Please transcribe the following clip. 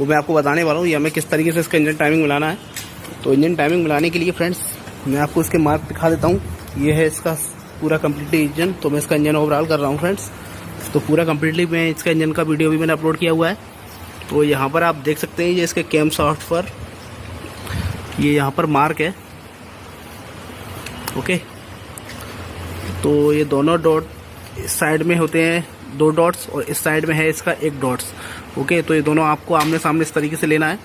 वो मैं आपको बताने वाला हूँ। ये हमें किस तरीके से इसका इंजन टाइमिंग मिलाना है। तो इंजन टाइमिंग मिलाने के लिए फ्रेंड्स मैं आपको इसके मार्क दिखा देता हूँ। ये है इसका पूरा कम्प्लीटली इंजन। तो मैं इसका इंजन ओवरऑल कर रहा हूँ फ्रेंड्स। तो पूरा कम्प्लीटली मैं इसका इंजन का वीडियो भी मैंने अपलोड किया हुआ है। तो यहाँ पर आप देख सकते हैं ये इसके कैम शाफ्ट पर ये यहाँ पर मार्क है। ओके, तो ये दोनों डॉट इस साइड में होते हैं 2 डॉट्स और इस साइड में है इसका 1 डॉट्स। ओके, तो ये दोनों आपको आमने सामने इस तरीके से लेना है।